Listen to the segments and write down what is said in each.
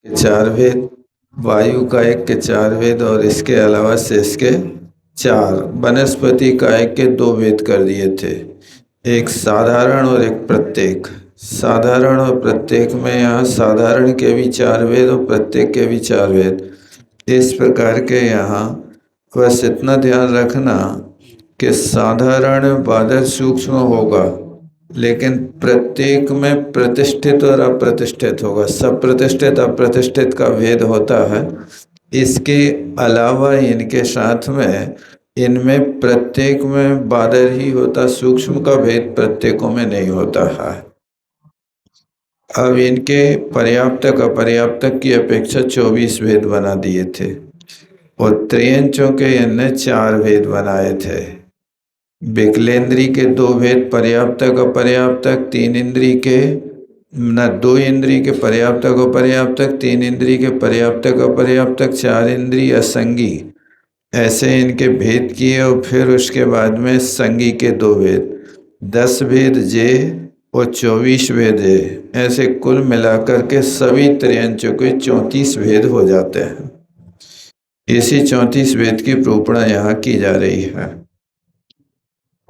के चार वेद, वायु कायिक के चार वेद और इसके अलावा शेष के चार, वनस्पति कायिक के दो वेद कर दिए थे, एक साधारण और एक प्रत्येक। साधारण और प्रत्येक में यहाँ साधारण के भी चार वेद और प्रत्येक के भी चार वेद, इस प्रकार के यहाँ बस इतना ध्यान रखना कि साधारण बादल सूक्ष्म होगा लेकिन प्रत्येक में प्रतिष्ठित और अप्रतिष्ठित होगा। सब प्रतिष्ठित अप्रतिष्ठित का भेद होता है। इसके अलावा इनके साथ में इनमें प्रत्येक में बादल ही होता, सूक्ष्म का भेद प्रत्येकों में नहीं होता है। अब इनके पर्याप्तक अपर्याप्तक की अपेक्षा 24 भेद बना दिए थे और त्रियंचों के इनने 4 भेद बनाए थे। विकलेंद्री के 2 भेद पर्याप्तक अपर्याप्तक, 3 इंद्री के न 2 इंद्री के पर्याप्तक अपर्याप्तक, 3 इंद्री के पर्याप्तक अपर्याप्तक, 4 इंद्री असंगी, ऐसे इनके भेद किए। और फिर उसके बाद में संगी के 2 भेद, 10 भेद जे और 24 भेद है, ऐसे कुल मिलाकर के सभी त्रियंचों के 34 भेद हो जाते हैं। इसी 34 भेद की प्रूपणा यहाँ की जा रही है।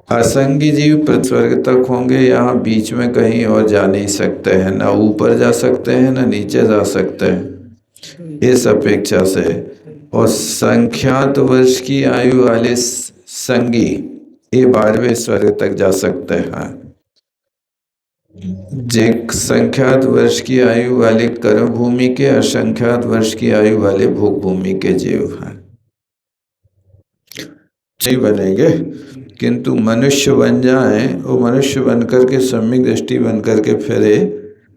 असंगी जीव स्वर्ग तक होंगे, यहाँ बीच में कहीं और जा नहीं सकते हैं, ना ऊपर जा सकते हैं ना नीचे जा सकते हैं इस अपेक्षा से। और संख्यात वर्ष की आयु वाले संगी ये 12वें स्वर्ग तक जा सकते हैं। जे संख्यात वर्ष की आयु वाले कर्म भूमि के, असंख्यात वर्ष की आयु वाले भोग भूमि के जीव हैं, नहीं बनेंगे। किंतु मनुष्य बन जाए, वो मनुष्य बन करके सम्यक दृष्टि बन करके फिर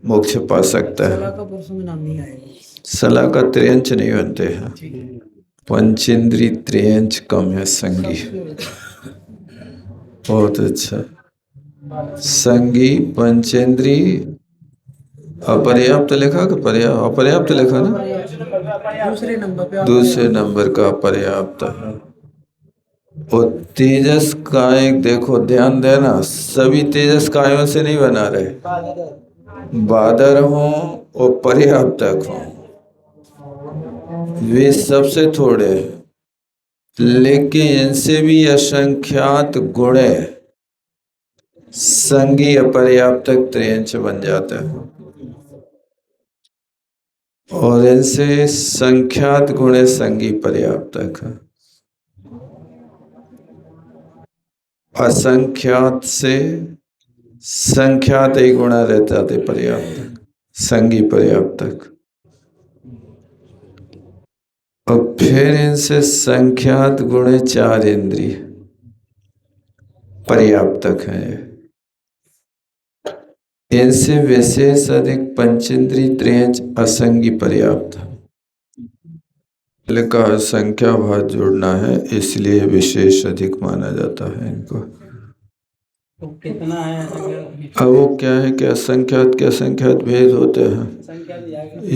मोक्ष पा सकता है। सला का त्रियंच नहीं बनते हैं, पंचेंद्री त्रियंच कम है संगी। बहुत अच्छा। संगी पंचेंद्री अपर्याप्त लिखा कि अपर्याप्त लिखा ना, दूसरे नंबर का अपर्याप्त है। और तेजस कायिक देखो ध्यान देना, सभी तेजस कायों से नहीं बना रहे, बादर हों और पर्याप्तक हों, वे सबसे थोड़े, लेकिन इनसे भी असंख्यात गुणे संगी अपर्याप्तक त्रियंच बन जाता है। और इनसे संख्यात गुणे संगी पर्याप्तक है। असंख्यात से संख्यात ही गुणा रहता थे पर्याप्तक, संगी पर्याप्तक। और फिर इनसे संख्यात गुणे 4 इंद्रिय पर्याप्तक हैं। इनसे विशेष अधिक पंचेंद्री त्रियंच असंगी पर्याप्त। का संख्या भाग जोड़ना है, इसलिए विशेष अधिक माना जाता है इनको। तो कितना है? अब वो क्या है कि असंख्यात के असंख्यात भेद होते हैं,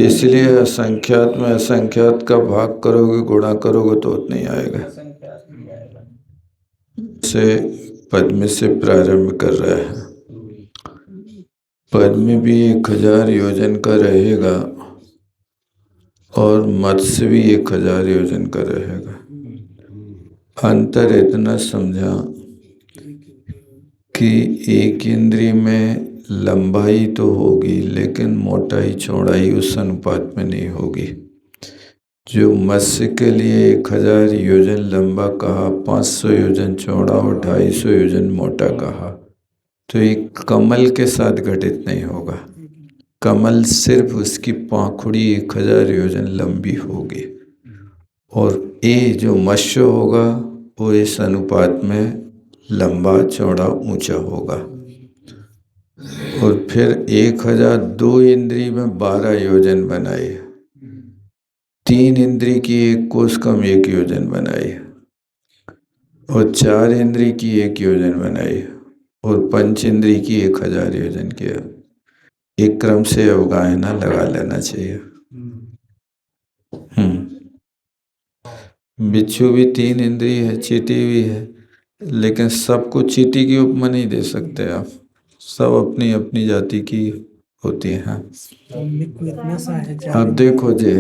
इसलिए असंख्यात में असंख्यात का भाग करोगे, गुणा करोगे तो उतना ही आएगा। से पद्म से प्रारंभ कर रहा है। पद्म भी 1000 योजन का रहेगा और मत्स्य भी 1000 योजन का रहेगा। अंतर इतना समझा कि एक इंद्रिय में लंबाई तो होगी लेकिन मोटाई चौड़ाई उस अनुपात में नहीं होगी। जो मत्स्य के लिए 1000 योजन लंबा कहा, 500 योजन चौड़ा और 250 योजन मोटा कहा, तो एक कमल के साथ घटित नहीं होगा। कमल सिर्फ उसकी पाखुड़ी 1000 योजन लंबी होगी और ये जो मत्स्य होगा वो इस अनुपात में लंबा चौड़ा ऊंचा होगा। और फिर 1002 इंद्री में 12 योजन बनाए, 3 इंद्री की 1 कोस कम 1 योजन बनाई और 4 इंद्री की 1 योजन बनाई और पंच इंद्री की 1000 योजन किया। एक क्रम से अवगाहना लगा लेना चाहिए। बिच्छू भी 3 इंद्री है, चींटी भी है, लेकिन सबको चींटी की उपमा नहीं दे सकते आप, सब अपनी अपनी जाति की होती हैं। इतना सा है अब देखो जे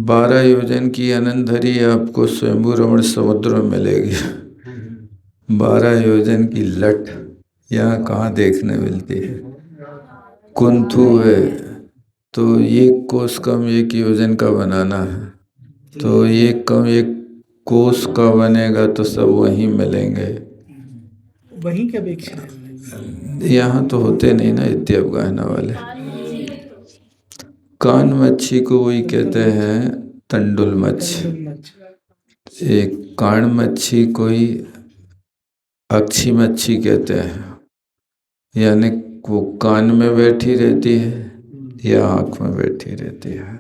12 योजन की अनंतधरी आपको स्वयंभू रमण समुद्र में मिलेगी। 12 योजन की लठ यहाँ कहाँ देखने मिलती है। कुंथु है तो एक कोस कम एक योजन का बनाना है, तो एक कम एक कोस का बनेगा तो सब वहीं मिलेंगे। वहीं का अपेक्षा है। यहाँ तो होते नहीं ना इतने अफगाना वाले। कान मच्छी को वही कहते हैं तंडुल मच्छी। एक कान मच्छी कोई अक्षी मच्छी कहते हैं, यानी वो कान में बैठी रहती है या आँख में बैठी रहती है।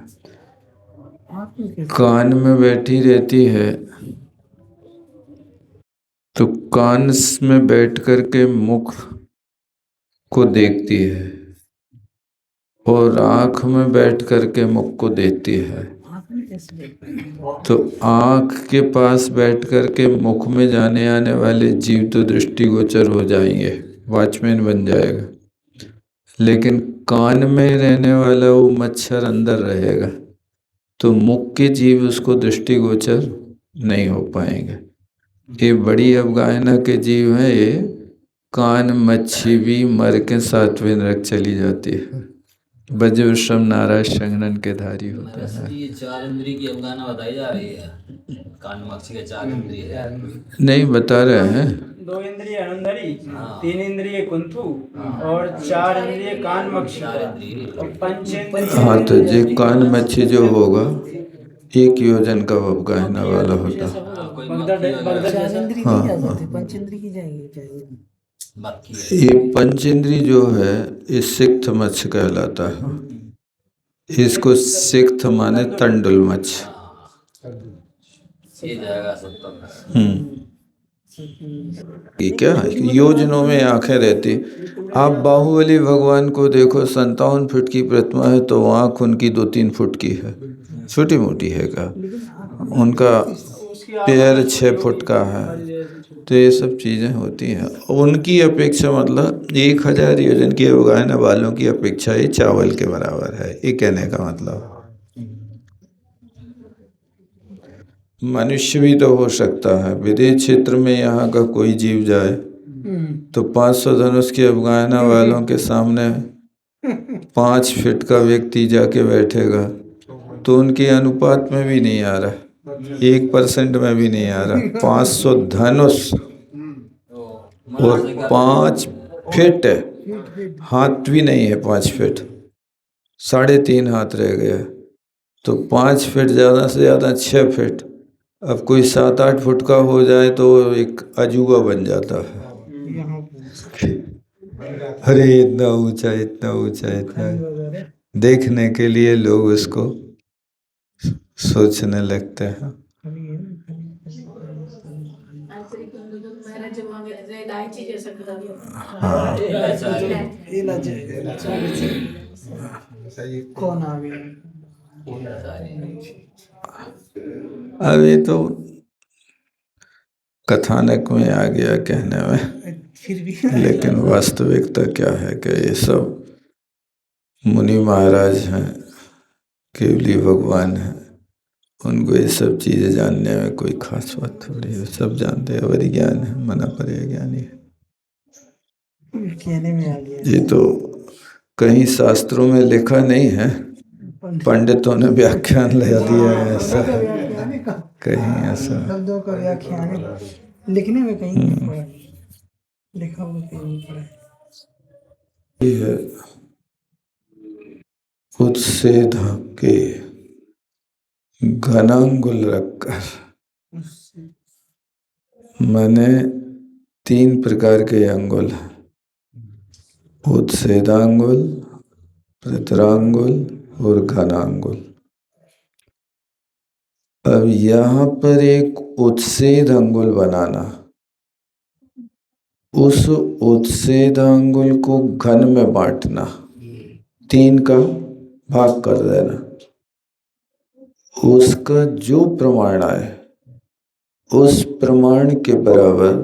कान में बैठी रहती है तो कान में बैठ कर के मुख को देखती है और आँख में बैठ कर के मुख को देखती है। तो आँख के पास बैठ कर के मुख में जाने आने वाले जीव तो दृष्टिगोचर हो जाएंगे, वॉचमैन बन जाएगा, लेकिन कान में रहने वाला वो मच्छर अंदर रहेगा तो मुख के जीव उसको दृष्टिगोचर नहीं हो पाएंगे। ये बड़ी अवगाहना के जीव हैं। ये कान मच्छी भी मर के 7वें नरक चली जाती है। बज्र श्रम नाराज संगनन के धारी होता है। ये 4 इंद्रिय की अवगाहना बताई जा रही है। कान मच्छी के 4 इंद्रिय है। नहीं बता रहे हैं 2 इंद्रिय अनंतरी, 3 इंद्रिय कुंथु और 4 इंद्रिय कान मच्छी और पंचेंद्रिय। हाँ तो जे कान मच्छी जो होगा 1 योजन का अवगाहना वाला होता। हाँ हाँ पंचेंद्रिय की जाएंगे। ये पंचेंद्री जो है ये सिक्त मच्छ कहलाता है। इसको सिक्त माने तंडुल मच्छ। ये क्या योजनों में आंखें रहती। आप बाहुबली भगवान को देखो 57 फुट की प्रतिमा है तो आँख उनकी 2-3 फुट की है, छोटी मोटी है का। उनका पैर 6 फुट का है। तो ये सब चीज़ें होती हैं। उनकी अपेक्षा मतलब 1000 योजन की अवगाहना वालों की अपेक्षा ये चावल के बराबर है, ये कहने का मतलब। मनुष्य भी तो हो सकता है। विदेश क्षेत्र में यहाँ का कोई जीव जाए तो 500 धनुष की अवगाहना वालों के सामने 5 फीट का व्यक्ति जाके बैठेगा तो उनके अनुपात में भी नहीं आ रहा, 1% में भी नहीं आ रहा। 500 धनुष और 5 फीट, हाथ भी नहीं है 5 फीट, 3.5 हाथ रह गया। तो 5 फीट ज़्यादा से ज़्यादा 6 फीट। अब कोई 7-8 फुट का हो जाए तो एक अजूबा बन जाता है। अरे इतना ऊंचा इतना ऊंचा इतना, देखने के लिए लोग उसको सोचने लगते हैं। हाँ कौन आ गया? अभी तो कथानक में आ गया कहने में, फिर भी लेकिन वास्तविकता क्या है कि ये सब मुनि महाराज हैं, केवली भगवान हैं, उनको ये सब चीज़ें जानने में कोई खास बात थोड़ी है। सब जानते हैं, वही ज्ञान है, मना पर ज्ञानी है। कहने में आ गया। ये तो कहीं शास्त्रों में लिखा नहीं है, पंडितों ने व्याख्यान लगा दिया है ऐसा, कहीं ऐसा शब्दों का व्याख्यान लिखने में कहीं नहीं पड़ा, लिखा हुआ कहीं नहीं पड़ा है। खुद से धक्के घनांगुल रखकर, मैंने 3 प्रकार के अंगुल, उच्छेदांगुल, प्रतरांगुल और घनांगुल। अब यहाँ पर एक उच्छेद अंगुल बनाना, उस उच्छेद अंगुल को घन में बांटना, 3 का भाग कर देना, उसका जो प्रमाण आए उस प्रमाण के बराबर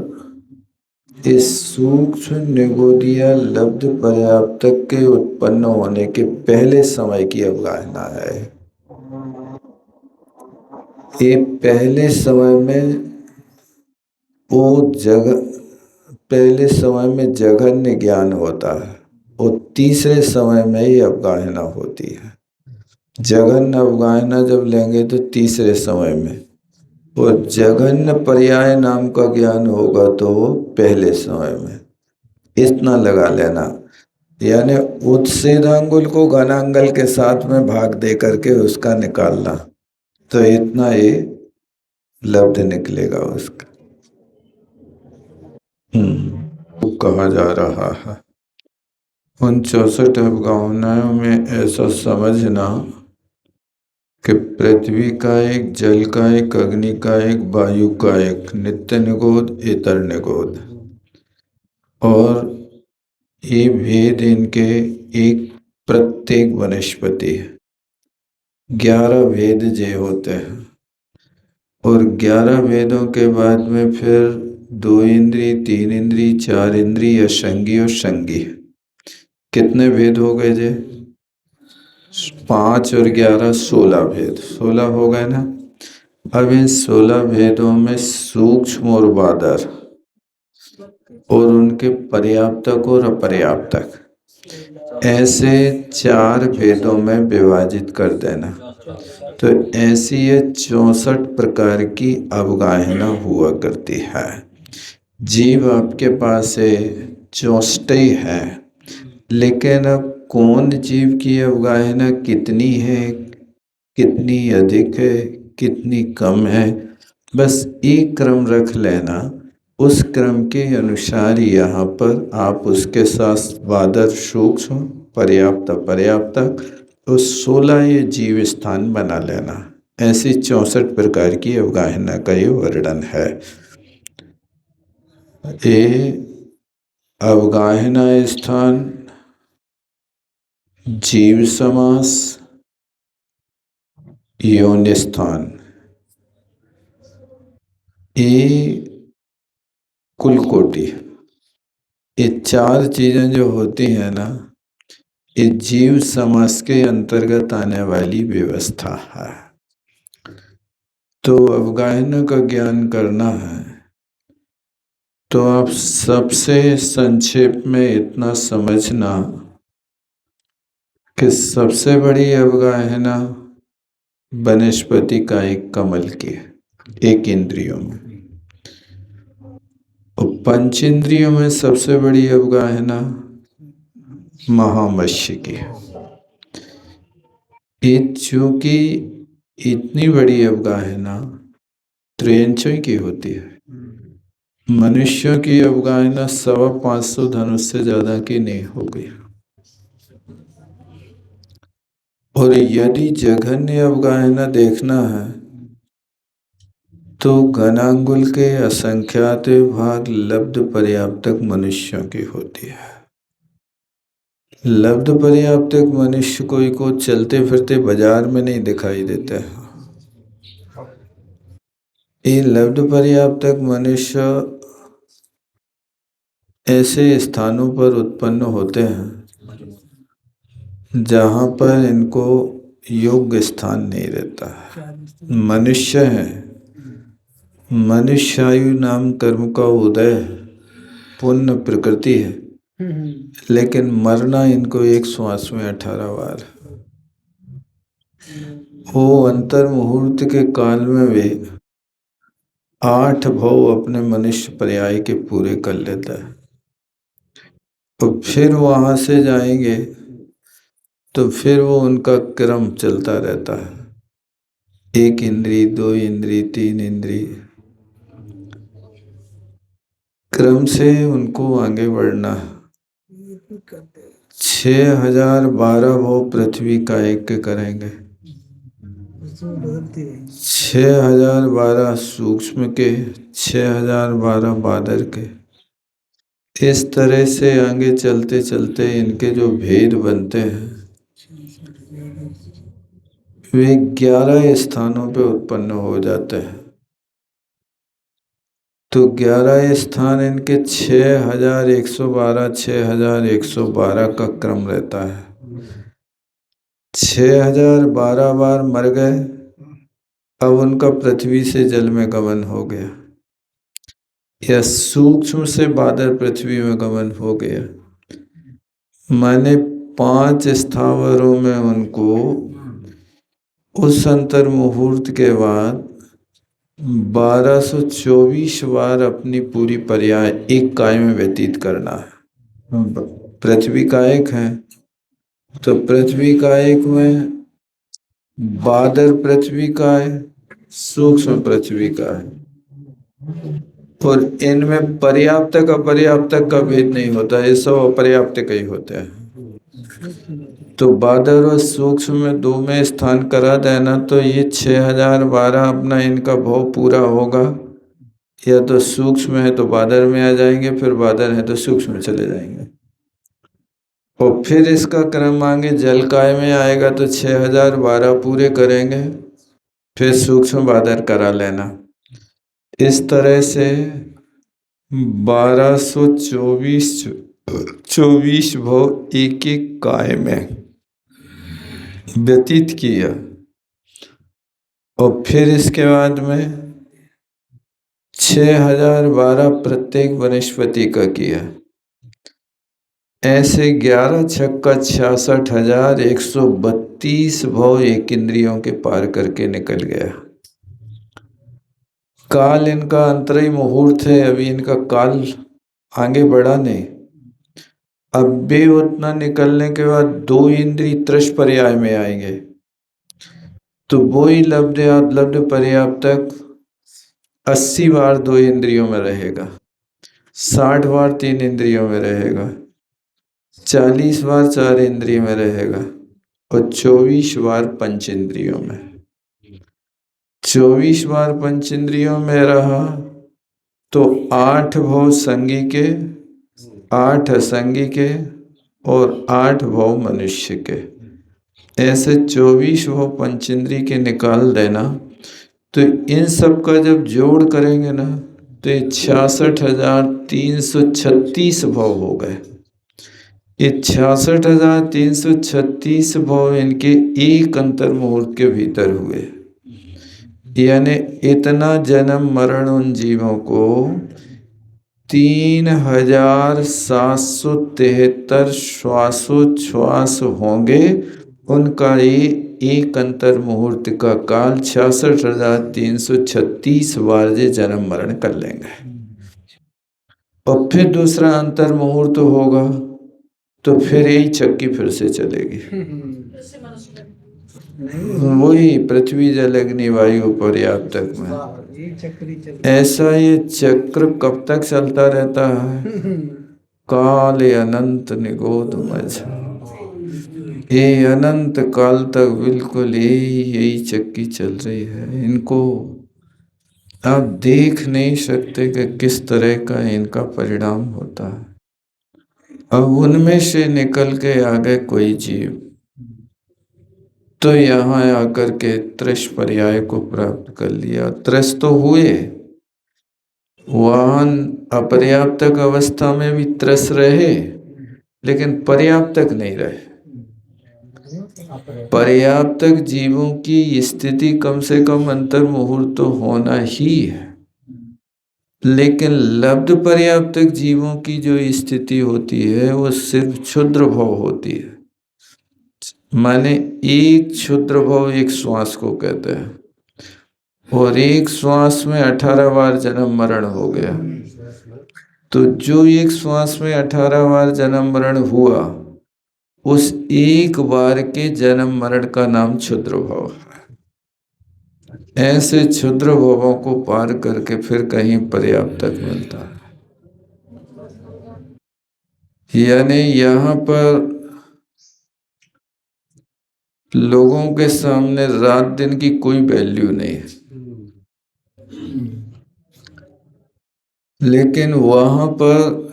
इस सूक्ष्म निगोदिया लब्ध पर्याप्तक के उत्पन्न होने के पहले समय की अवगाहना है। ये पहले समय में वो जगह, पहले समय में जघन्य ज्ञान होता है और तीसरे समय में ही अवगाहना होती है। जघन्य अवगाहना जब लेंगे तो तीसरे समय में, और जघन्य पर्याय नाम का ज्ञान होगा तो वो पहले समय में। इतना लगा लेना, यानी उच्छेदांगुल को घनांगल के साथ में भाग दे करके उसका निकालना, तो इतना ये लब्ध निकलेगा उसका। तो कहा जा रहा है उन 64 अवगाहनाओं में ऐसा समझना कि पृथ्वी का एक, जल का एक, अग्नि का एक, वायु का एक, नित्य निगोद, इतर निगोद, और ये भेद इनके एक प्रत्येक वनस्पति है। 11 भेद जे होते हैं, और 11 भेदों के बाद में फिर 2 इंद्री, 3 इंद्री, 4 इंद्री, असंगी और संगी। कितने भेद हो गए जे? 5 और 11 16 भेद, 16 हो गए ना। अब इन 16 भेदों में सूक्ष्म और बादर और उनके पर्याप्तक और अपर्याप्तक, ऐसे 4 भेदों में विभाजित कर देना। तो ऐसी ये 64 प्रकार की अवगाहना हुआ करती है। जीव आपके पास है 64 ही है, लेकिन अब कौन जीव की अवगाहना कितनी है, कितनी अधिक है, कितनी कम है, बस एक क्रम रख लेना। उस क्रम के अनुसार यहाँ पर आप उसके साथ बादर, सूक्ष्म, पर्याप्त, अपर्याप्तक, तो 16 ये जीव स्थान बना लेना। ऐसी 64 प्रकार की अवगाहना का ये वर्णन है। ये अवगाहना स्थान, जीव समास, योनि स्थान, ये कुल कोटि, ये 4 चीजें जो होती हैं ना, ये जीव समास के अंतर्गत आने वाली व्यवस्था है। तो अवगाहना का ज्ञान करना है तो आप सबसे संक्षेप में इतना समझना कि सबसे बड़ी अवगाहना वनस्पति का एक कमल की है, एक इंद्रियों में, और पंच इंद्रियों में सबसे बड़ी अवगाहना महामत्स्य की है। चूंकि इतनी बड़ी अवगाहना त्रियंचों की होती है, मनुष्यों की अवगाहना 550 धनुष से ज्यादा की नहीं हो गई। और यदि जघन्य अवगाहना देखना है तो घनांगुल के असंख्यात भाग लब्ध पर्याप्तक मनुष्यों की होती है। लब्ध पर्याप्तक मनुष्य कोई को चलते फिरते बाजार में नहीं दिखाई देते हैं। ये लब्ध पर्याप्तक मनुष्य ऐसे स्थानों पर उत्पन्न होते हैं जहाँ पर इनको योग्य स्थान नहीं रहता है। मनुष्य है, मनुष्यायु नाम कर्म का उदय पुण्य प्रकृति है, लेकिन मरना इनको एक श्वास में 18 बार। वो अंतर मुहूर्त के काल में वे 8 भव अपने मनुष्य पर्याय के पूरे कर लेता है। तो फिर वहां से जाएंगे तो फिर वो उनका क्रम चलता रहता है। 1 इंद्री, 2 इंद्री, 3 इंद्री, क्रम से उनको आगे बढ़ना है। 6012 भव पृथ्वी का एक करेंगे, 6012 सूक्ष्म के, 6012 बादर के। इस तरह से आगे चलते चलते इनके जो भेद बनते हैं वे 11 स्थानों पे उत्पन्न हो जाते हैं। तो 11 स्थान इनके 6112 6112 का क्रम रहता है। 6012 बार मर गए, अब उनका पृथ्वी से जल में गमन हो गया, या सूक्ष्म से बादल पृथ्वी में गमन हो गया। मैंने 5 स्थावरों में उनको उस अंतर मुहूर्त के बाद 1224 बार अपनी पूरी पर्याय एक काय में व्यतीत करना है। पृथ्वी का एक है, तो पृथ्वी का एक में बादल पृथ्वी का है, सूक्ष्म पृथ्वी का है, और इनमें पर्याप्तक अपर्याप्तक का भेद नहीं होता, ये सब अपर्याप्तक ही होते हैं। तो बादल और सूक्ष्म में 2 में स्थान करा देना, तो ये 6012 अपना इनका भाव पूरा होगा, या तो सूक्ष्म है तो बादल में आ जाएंगे, फिर बादल है तो सूक्ष्म में चले जाएंगे, और फिर इसका क्रम आगे जलकाय में आएगा तो 6012 पूरे करेंगे, फिर सूक्ष्म बादल करा लेना। इस तरह से 1224 भाव एक एक काय में व्यतीत किया, और फिर इसके बाद में 6012 प्रत्येक वनस्पति का किया। ऐसे 11 छक्का 66,132 भाव एक इंद्रियों के पार करके निकल गया। काल इनका अंतरिम मुहूर्त है, अभी इनका काल आगे बढ़ा नहीं। अब भी उतना निकलने के बाद 2 इंद्रिय त्रश पर्याय में आएंगे, तो वो ही लब्ध पर्याप्तक 80 बार 2 इंद्रियों में रहेगा, 60 बार 3 इंद्रियों में रहेगा, 40 बार 4 इंद्रियों में रहेगा, और 24 बार पंच इंद्रियों में। 24 बार पंच इंद्रियों में रहा तो 8 भाव संगी के, 8 असंगी के, और 8 भाव मनुष्य के। ऐसे 24 भाव पंचेंद्रिय के निकाल देना, तो इन सब का जब जोड़ करेंगे ना, तो ये 66,336 भाव हो गए। ये 66,336 भाव इनके एक अंतर मुहूर्त के भीतर हुए, यानी इतना जन्म मरण उन जीवों को 3,773 श्वासोच्छ्वास होंगे, उनका ये एक अंतर मुहूर्त का काल 66,336 बार जे जन्म मरण कर लेंगे। और फिर दूसरा अंतर मुहूर्त होगा, तो फिर यही चक्की फिर से चलेगी, वही पृथ्वी जल अग्नि वायु पर्याप्तक में। ऐसा ये चक्र कब तक चलता रहता है? काल अनंत निगोद मझ, ये अनंत काल तक बिल्कुल यही चक्की चल रही है। इनको आप देख नहीं सकते कि किस तरह का इनका परिणाम होता है। अब उनमें से निकल के आ गए कोई जीव, तो यहाँ आकर के त्रस पर्याय को प्राप्त कर लिया। त्रस तो हुए, वाहन अपर्याप्तक अवस्था में भी त्रस रहे, लेकिन पर्याप्तक नहीं रहे। पर्याप्तक जीवों की स्थिति कम से कम अंतर मुहूर्त तो होना ही है, लेकिन लब्ध पर्याप्तक जीवों की जो स्थिति होती है वो सिर्फ क्षुद्र भाव होती है। माने एक क्षुद्र भाव एक श्वास को कहते हैं, और एक श्वास में 18 बार जन्म मरण हो गया। तो जो एक श्वास में 18 बार जन्म मरण हुआ, उस एक बार के जन्म मरण का नाम क्षुद्र भाव है। ऐसे क्षुद्र भावों को पार करके फिर कहीं पर्याप्तक मिलता है। यानी यहाँ पर लोगों के सामने रात दिन की कोई वैल्यू नहीं है, लेकिन वहां पर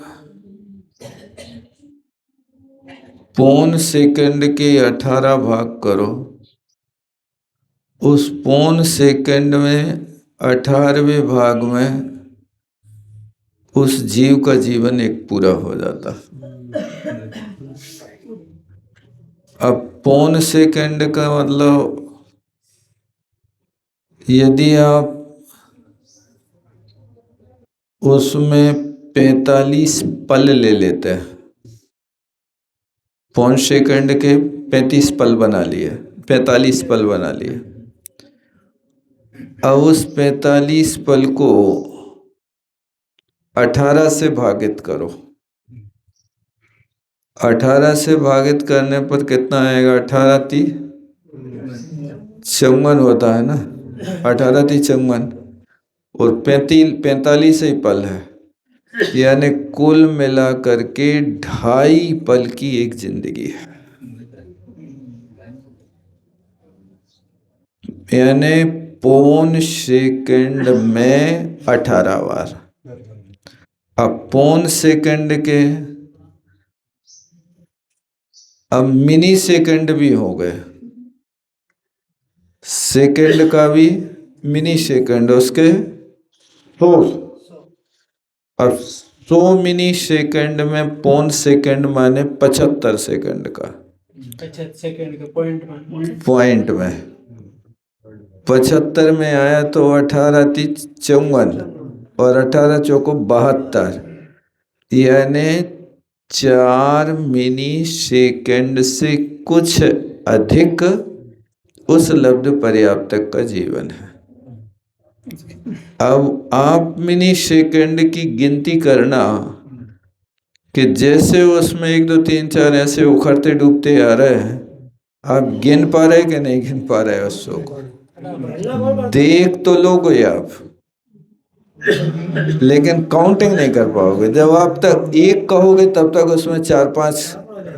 पौन सेकंड के 18 भाग करो, उस पौन सेकंड में 18वें भाग में उस जीव का जीवन एक पूरा हो जाता। अब पौन सेकंड का मतलब, यदि आप उसमें 45 पल ले लेते हैं, पौन सेकंड के 35 पल बना लिए, 45 पल बना लिए। अब उस 45 पल को 18 से भागित करो। 18 से भागित करने पर कितना आएगा? 18 × 3 = 54 होता है ना, 18 × 3 = 54, और 45 ही पल है, यानी कुल मिला करके 2.5 पल की एक जिंदगी है। यानी पौन सेकंड में 18 बार। अब पौन सेकंड के अब मिनी सेकंड भी हो गए, सेकंड का भी मिनी सेकंड, उसके 100। अब 100 मिनी सेकंड में पौन सेकंड माने 75 सेकंड का। 75 सेकंड के पॉइंट में 75 में आया तो 18 × 3 = 54 और 18 × 4 = 72, यानी 4 मिनी सेकंड से कुछ अधिक उस लब्ध पर्याप्तक का जीवन है। अब आप मिनी सेकंड की गिनती करना कि जैसे उसमें 1 2 3 4 ऐसे उखड़ते डूबते आ रहे हैं, आप गिन पा रहे कि नहीं गिन पा रहे उसको? देख तो लोगे आप, लेकिन काउंटिंग नहीं कर पाओगे। जब आप तक 1 कहोगे तब तक उसमें 4-5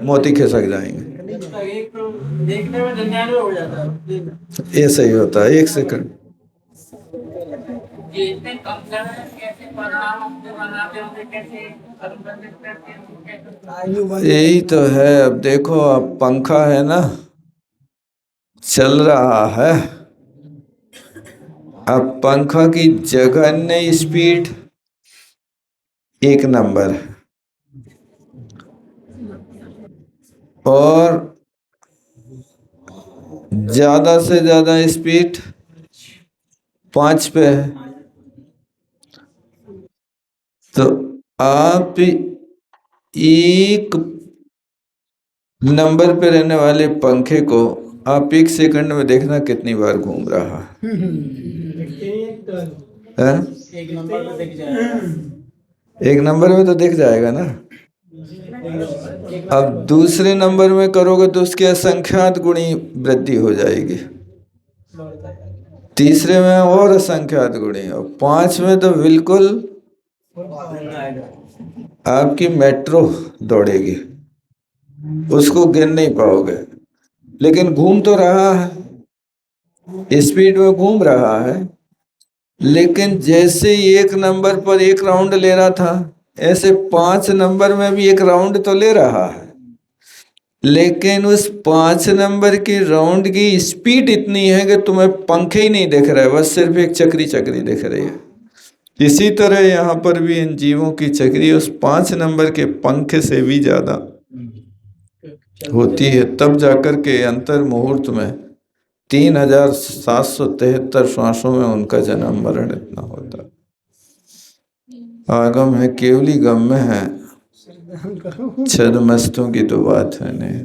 मोती खिसक जाएंगे। देखने में 99 हो जाता है। ऐसा ही होता है 1 सेकंड। यही तो है। अब देखो, अब पंखा है ना, चल रहा है। अब पंखा की जगन्य स्पीड 1 नंबर है, और ज्यादा से ज्यादा स्पीड 5 पे है। तो आप 1 नंबर पे रहने वाले पंखे को आप 1 सेकंड में देखना कितनी बार घूम रहा है। एक नंबर में दिख जाएगा। 1 नंबर में तो दिख जाएगा ना। अब दूसरे नंबर में करोगे तो उसकी असंख्यात गुणी वृद्धि हो जाएगी, तीसरे में और असंख्यात गुणी, और 5 में तो बिल्कुल आपकी मेट्रो दौड़ेगी, उसको गिन नहीं पाओगे। लेकिन घूम तो रहा है, स्पीड में घूम रहा है, लेकिन जैसे 1 नंबर पर 1 राउंड ले रहा था, ऐसे 5 नंबर में भी 1 राउंड तो ले रहा है, लेकिन उस 5 नंबर की राउंड की स्पीड इतनी है कि तुम्हें पंखे ही नहीं दिख रहे, बस सिर्फ एक चक्री दिख रही है। इसी तरह यहाँ पर भी इन जीवों की चक्री उस 5 नंबर के पंखे से भी ज्यादा होती है। तब जाकर के अंतर मुहूर्त में 3773 श्वासों में उनका जन्म मरण इतना होता है। आगम है केवली गम में है, छद्मस्तों की तो बात है नहीं।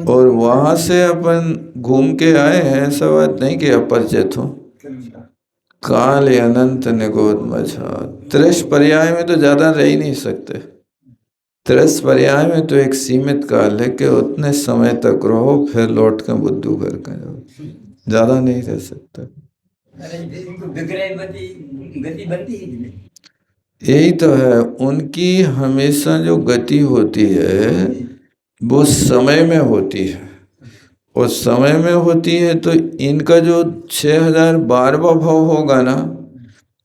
और वहां से अपन घूम के आए हैं, ऐसा बात नहीं कि अपरिचित हो। काल अनंत निगोद मझा, 30 पर्याय में तो ज्यादा रह ही नहीं सकते। 30 पर्याय में तो एक सीमित काल है कि उतने समय तक रहो, फिर लौट कर बुद्धू घर का जाओ, ज्यादा नहीं रह सकते। यही तो है, उनकी हमेशा जो गति होती है वो समय में होती है, और समय में होती है तो इनका जो 6012वां भाव होगा ना,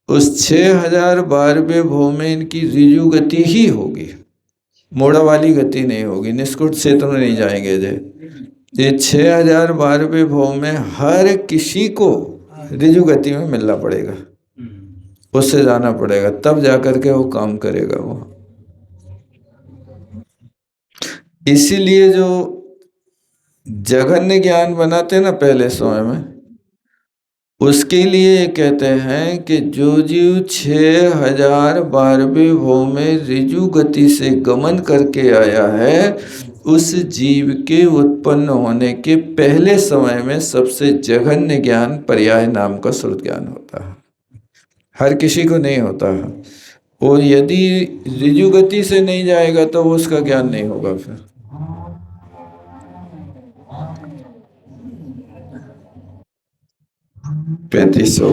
उस 6012वें भाव में इनकी ऋजु गति ही होगी, मोड़ा वाली गति नहीं होगी, निष्कुट क्षेत्र में नहीं जाएंगे। ये 6012वें भाव में हर किसी को ऋजु गति में मिलना पड़ेगा, उससे जाना पड़ेगा, तब जाकर के वो काम करेगा वो। इसीलिए जो जघन्य ज्ञान बनाते ना पहले समय में, उसके लिए ये कहते हैं कि जो जीव 6012वें भव में ऋजु गति से गमन करके आया है, उस जीव के उत्पन्न होने के पहले समय में सबसे जघन्य ज्ञान पर्याय नाम का श्रुत ज्ञान होता है। हर किसी को नहीं होता है, और यदि ऋजु गति से नहीं जाएगा तो वो उसका ज्ञान नहीं होगा। फिर 3500